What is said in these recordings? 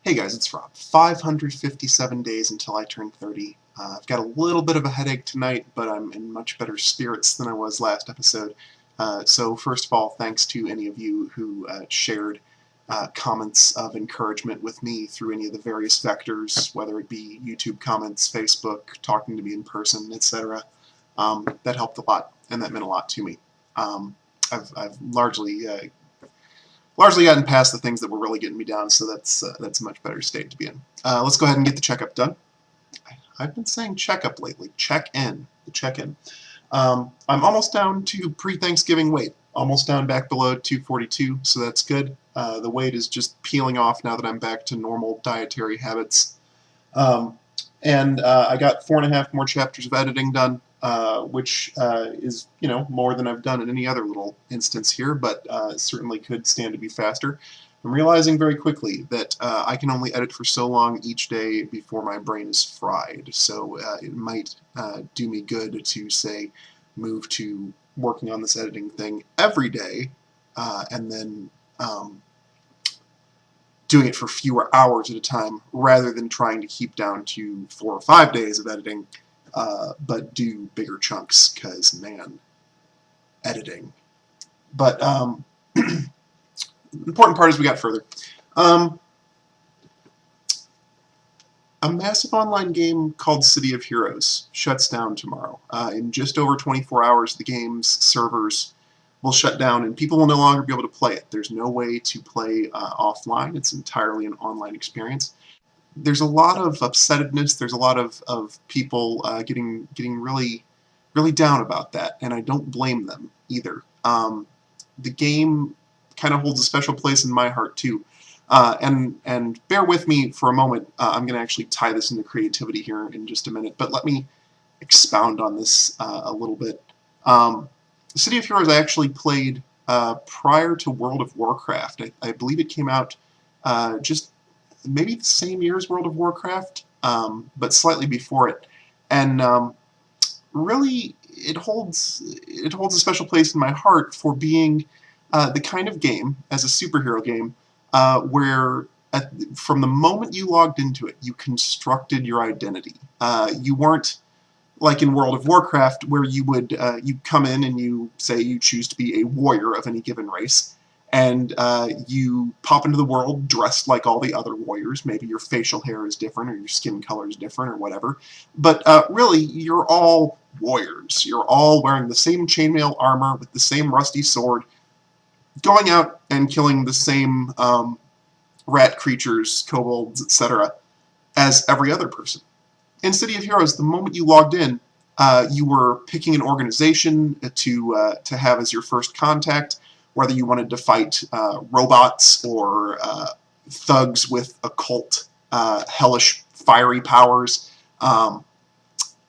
Hey guys, it's Rob. 557 days until I turn 30. I've got a little bit of a headache tonight, but I'm in much better spirits than I was last episode. So first of all, thanks to any of you who shared comments of encouragement with me through any of the various vectors, whether it be YouTube comments, Facebook, talking to me in person, etc. That helped a lot, and that meant a lot to me. I've largely gotten past the things that were really getting me down, so that's a much better state to be in. Let's go ahead and get the checkup done. I've been saying checkup lately. Check-in. The check-in. I'm almost down to pre-Thanksgiving weight. Almost down back below 242, so that's good. The weight is just peeling off now that I'm back to normal dietary habits. And I got 4.5 more chapters of editing done, which is, more than I've done in any other little instance here, but certainly could stand to be faster. I'm realizing very quickly that I can only edit for so long each day before my brain is fried, so it might do me good to, say, move to working on this editing thing every day, and then doing it for fewer hours at a time, rather than trying to keep down to 4 or 5 days of editing, but do bigger chunks, because, man, editing. But the important part is we got further. A massive online game called City of Heroes shuts down tomorrow. In just over 24 hours, the game's servers will shut down and people will no longer be able to play it. There's no way to play offline. It's entirely an online experience. There's a lot of upsetness. There's a lot of people getting really down about that, and I don't blame them either. The game kind of holds a special place in my heart too. And bear with me for a moment. I'm going to actually tie this into creativity here in just a minute, but let me expound on this a little bit. City of Heroes I actually played prior to World of Warcraft. I believe it came out just maybe the same year as World of Warcraft, but slightly before it. And really, it holds a special place in my heart for being the kind of game, as a superhero game, where from the moment you logged into it, you constructed your identity. You weren't like in World of Warcraft, where you would you come in and you say you choose to be a warrior of any given race, and you pop into the world dressed like all the other warriors. Maybe your facial hair is different, or your skin color is different, or whatever. But really, you're all warriors. You're all wearing the same chainmail armor with the same rusty sword, going out and killing the same rat creatures, kobolds, etc., as every other person. In City of Heroes, the moment you logged in, you were picking an organization to have as your first contact, whether you wanted to fight robots or thugs with occult, hellish, fiery powers,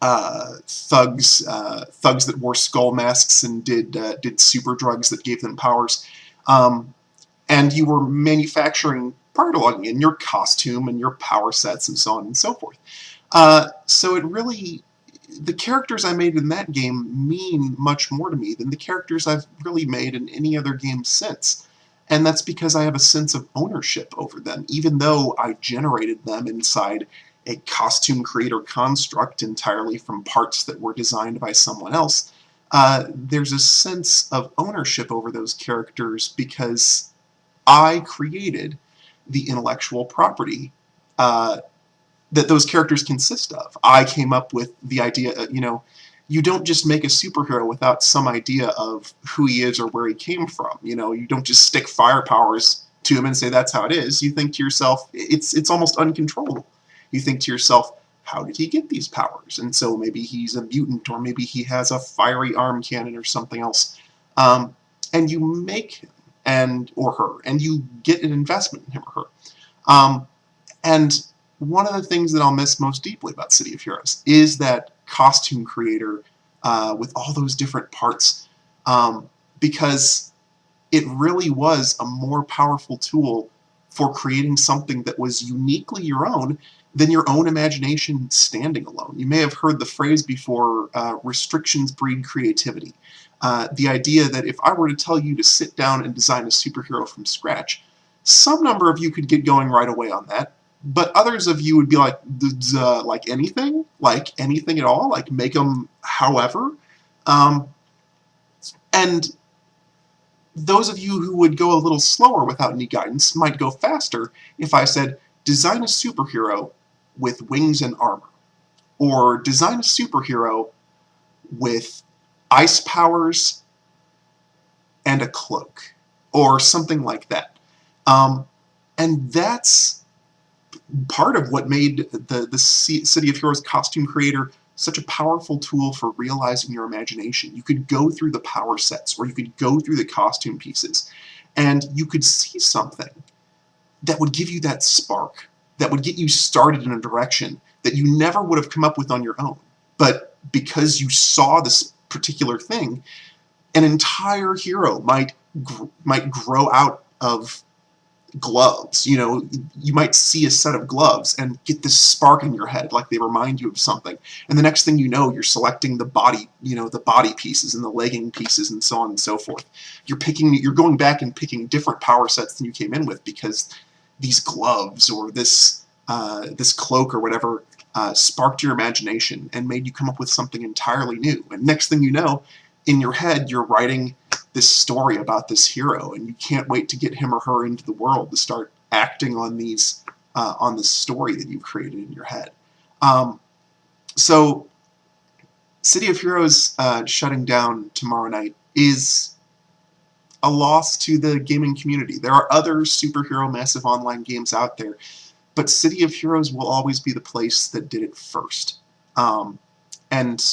thugs that wore skull masks and did super drugs that gave them powers, and you were manufacturing, prior to logging in, your costume and your power sets and so on and so forth. So it really, the characters I made in that game mean much more to me than the characters I've really made in any other game since. And that's because I have a sense of ownership over them, even though I generated them inside a costume creator construct entirely from parts that were designed by someone else. There's a sense of ownership over those characters because I created the intellectual property that those characters consist of. I came up with the idea, you don't just make a superhero without some idea of who he is or where he came from. You don't just stick fire powers to him and say that's how it is. You think to yourself, it's almost uncontrollable. You think to yourself, how did he get these powers? And so maybe he's a mutant, or maybe he has a fiery arm cannon or something else. And you make him or her, and you get an investment in him or her. And one of the things that I'll miss most deeply about City of Heroes is that costume creator with all those different parts, because it really was a more powerful tool for creating something that was uniquely your own than your own imagination standing alone. You may have heard the phrase before, restrictions breed creativity. The idea that if I were to tell you to sit down and design a superhero from scratch, some number of you could get going right away on that. But others of you would be like, like anything at all, like make them however. Um, and those of you who would go a little slower without any guidance might go faster if I said, design a superhero with wings and armor, or design a superhero with ice powers and a cloak, or something like that. And that's part of what made the City of Heroes costume creator such a powerful tool for realizing your imagination. You could go through the power sets, or you could go through the costume pieces, and you could see something that would give you that spark, that would get you started in a direction that you never would have come up with on your own. But because you saw this particular thing, an entire hero might grow out of gloves. You know, you might see a set of gloves and get this spark in your head, like they remind you of something. And the next thing you know, you're selecting the body, the body pieces and the legging pieces and so on and so forth. You're going back and picking different power sets than you came in with because these gloves or this cloak or whatever sparked your imagination and made you come up with something entirely new. And next thing you know, in your head, you're writing this story about this hero, and you can't wait to get him or her into the world to start acting on on this story that you've created in your head. So, City of Heroes shutting down tomorrow night is a loss to the gaming community. There are other superhero massive online games out there, but City of Heroes will always be the place that did it first. And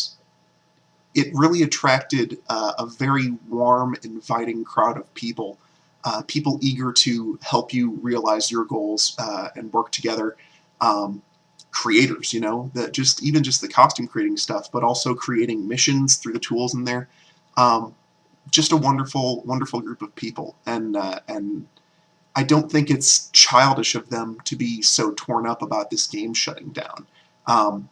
it really attracted a very warm, inviting crowd of people, people eager to help you realize your goals and work together. Creators, that even just the costume creating stuff, but also creating missions through the tools in there. Just a wonderful, wonderful group of people, and I don't think it's childish of them to be so torn up about this game shutting down.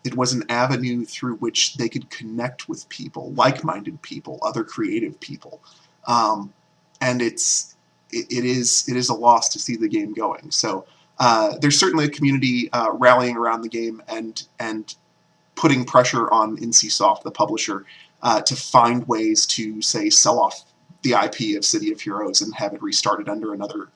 It was an avenue through which they could connect with people, like-minded people, other creative people, and it is a loss to see the game going. So there's certainly a community rallying around the game and putting pressure on NCSoft, the publisher, to find ways to, say, sell off the IP of City of Heroes and have it restarted under another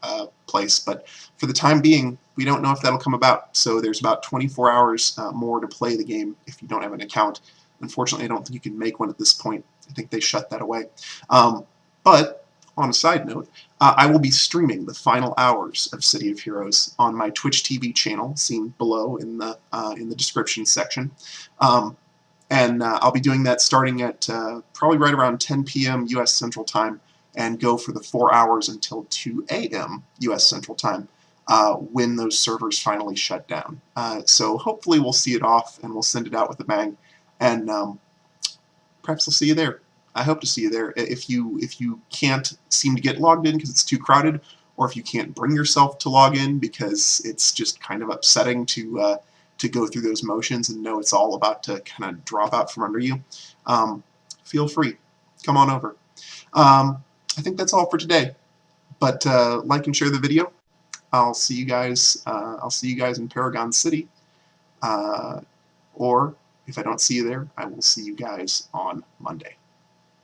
place. But for the time being, we don't know if that'll come about. So there's about 24 hours more to play the game if you don't have an account. Unfortunately, I don't think you can make one at this point. I think they shut that away. But on a side note, I will be streaming the final hours of City of Heroes on my Twitch TV channel, seen below in the description section. And I'll be doing that starting at probably right around 10 p.m. U.S. Central Time and go for the 4 hours until 2 a.m. U.S. Central Time when those servers finally shut down. So hopefully we'll see it off and we'll send it out with a bang. And perhaps I'll see you there. I hope to see you there. If you can't seem to get logged in because it's too crowded, or if you can't bring yourself to log in because it's just kind of upsetting to go through those motions and know it's all about to kind of drop out from under you, feel free. Come on over. I think that's all for today. But like and share the video. I'll see you guys. I'll see you guys in Paragon City. Or if I don't see you there, I will see you guys on Monday.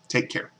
Take care.